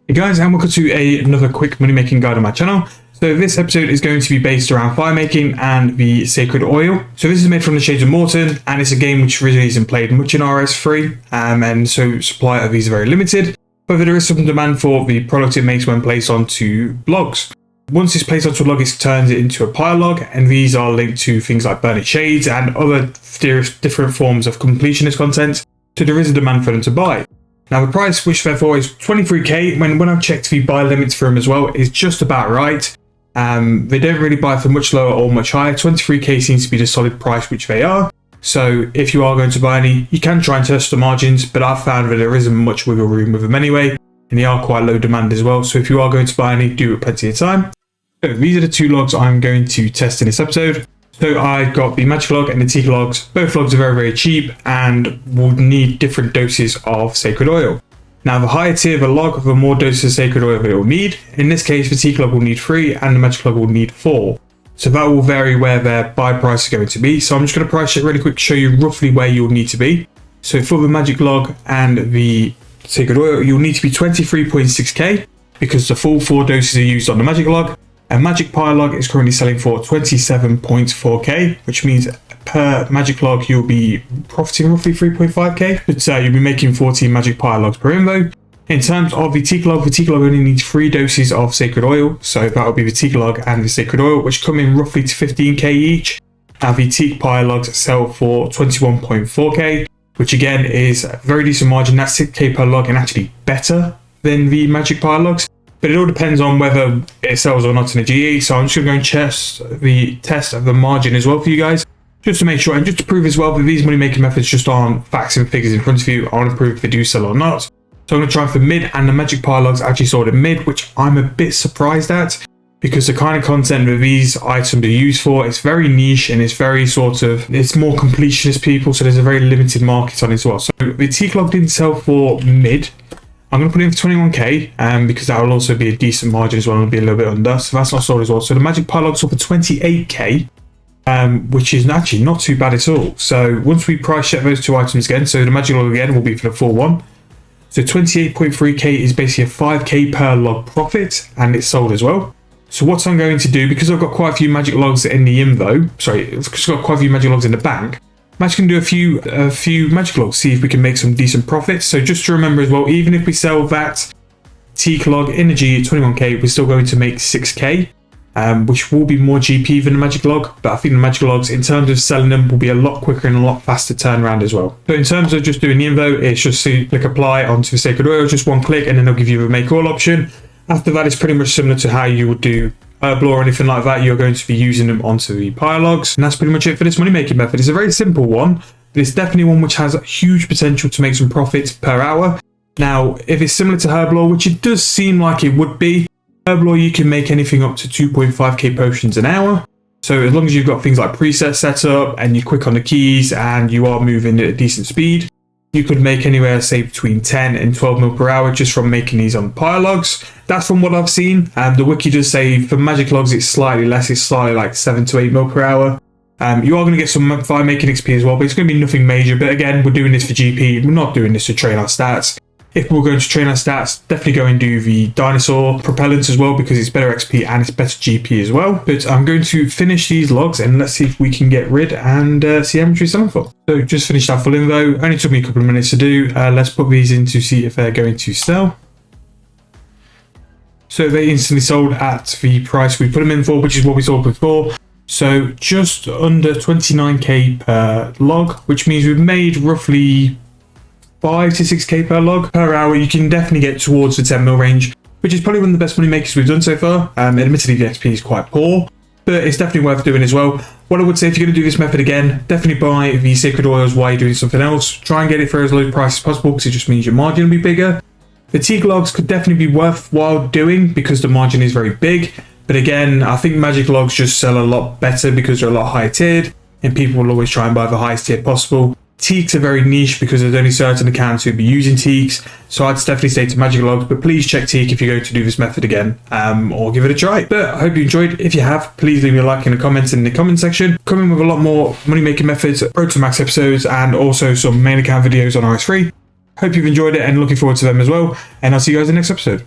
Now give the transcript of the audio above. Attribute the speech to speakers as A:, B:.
A: Hey guys, and welcome to another quick money making guide on my channel. So this episode is going to be based around firemaking and the sacred oil. So this is made from the shades of Morton, and it's a game which really isn't played much in RS3, and so supply of these are very limited. However, there is some demand for the product it makes when placed onto logs. Once it's placed onto a log, it turns it into a pile log, and these are linked to things like burning shades and other different forms of completionist content. So there is a demand for them to buy. Now the price which therefore is 23k, when I've checked the buy limits for them as well, is just about right. They don't really buy for much lower or much higher. 23k seems to be the solid price which they are. So if you are going to buy any, you can try and test the margins, but I've found that there isn't much wiggle room with them anyway, and they are quite low demand as well. So if you are going to buy any, do it plenty of time. So these are the two logs I'm going to test in this episode. So I got the magic log and the teak logs. Both logs are very, very cheap and will need different doses of sacred oil. Now the higher tier the log, the more doses of sacred oil it will need. In this case, the teak log will need 3 and the magic log will need 4. So that will vary where their buy price is going to be. So I'm just going to price check really quick to show you roughly where you'll need to be. So for the magic log and the sacred oil, you'll need to be 23.6k because the full 4 doses are used on the magic log. A magic pile log is currently selling for 27.4k, which means per magic log you'll be profiting roughly 3.5k, but you'll be making 14 magic pile logs per invo. In terms of the teak log only needs 3 doses of sacred oil, so that will be the teak log and the sacred oil, which come in roughly to 15k each. And the teak pile logs sell for 21.4k, which again is a very decent margin. That's 6k per log and actually better than the magic pile logs. But it all depends on whether it sells or not in a GE. So I'm just going to go and test the test of the margin as well for you guys, just to make sure and just to prove as well that these money making methods just aren't facts and figures in front of you. I want to prove if they do sell or not. So I'm going to try for mid, and the magic pile logs actually sold at mid, which I'm a bit surprised at because the kind of content that these items are used for, it's very niche and it's very it's more completionist people. So there's a very limited market on it as well. So the teak log didn't sell for mid. I'm going to put it in for 21k because that will also be a decent margin as well. It'll be a little bit under, so that's not sold as well. So the magic pile log sold for 28k, which is actually not too bad at all. So once we price check those two items again, so the magic log again will be for the full one. So 28.3k is basically a 5k per log profit, and it's sold as well. So what I'm going to do, because I've got quite a few magic logs in the invo, because I've got quite a few magic logs in the bank, I'm actually going to do a few magic logs, see if we can make some decent profits. So just to remember as well, even if we sell that teak log in the G at 21k, we're still going to make 6k, which will be more GP than the magic log. But I think the magic logs, in terms of selling them, will be a lot quicker and a lot faster turnaround as well. So in terms of just doing the info, it's just to click apply onto the sacred oil, just one click, and then they'll give you a make all option. After that, it's pretty much similar to how you would do herbal or anything like that. You're going to be using them onto the pile logs, and that's pretty much it for this money making method. It's a very simple one, but it's definitely one which has huge potential to make some profits per hour. Now, if it's similar to herbal, which it does seem like it would be, herbal you can make anything up to 2.5k potions an hour. So as long as you've got things like presets set up and you quick on the keys and you are moving at a decent speed, you could make anywhere, say, between 10 and 12 mil per hour just from making these on pile logs. That's from what I've seen. The wiki does say for magic logs it's slightly less, it's slightly like 7 to 8 mil per hour. You are going to get some fire making XP as well, but it's going to be nothing major. But again, we're doing this for GP, we're not doing this to train our stats. If we're going to train our stats, definitely go and do the dinosaur propellants as well, because it's better XP and it's better GP as well. But I'm going to finish these logs and let's see if we can get rid and see how much we're selling for. So just finished our full info. Only took me a couple of minutes to do. Let's put these in to see if they're going to sell. So they instantly sold at the price we put them in for, which is what we sold before. So just under 29k per log, which means we've made roughly 5 to 6k per log per hour. You can definitely get towards the 10 mil range, which is probably one of the best money makers we've done so far. Admittedly, the XP is quite poor, but it's definitely worth doing as well. What I would say, if you're going to do this method again, definitely buy the sacred oils while you're doing something else. Try and get it for as low price as possible, because it just means your margin will be bigger. The teak logs could definitely be worthwhile doing because the margin is very big. But again, I think magic logs just sell a lot better because they're a lot higher tiered, and people will always try and buy the highest tier possible. Teaks are very niche because there's only certain accounts who'll be using teaks, so I'd definitely stay to magic logs, but please check teak if you're going to do this method again, or give it a try. But I hope you enjoyed. If you have, please leave me a like in the comments in the comment section. Coming with a lot more money making methods, Road to Max episodes, and also some main account videos on RS3. Hope you've enjoyed it and looking forward to them as well, and I'll see you guys in the next episode.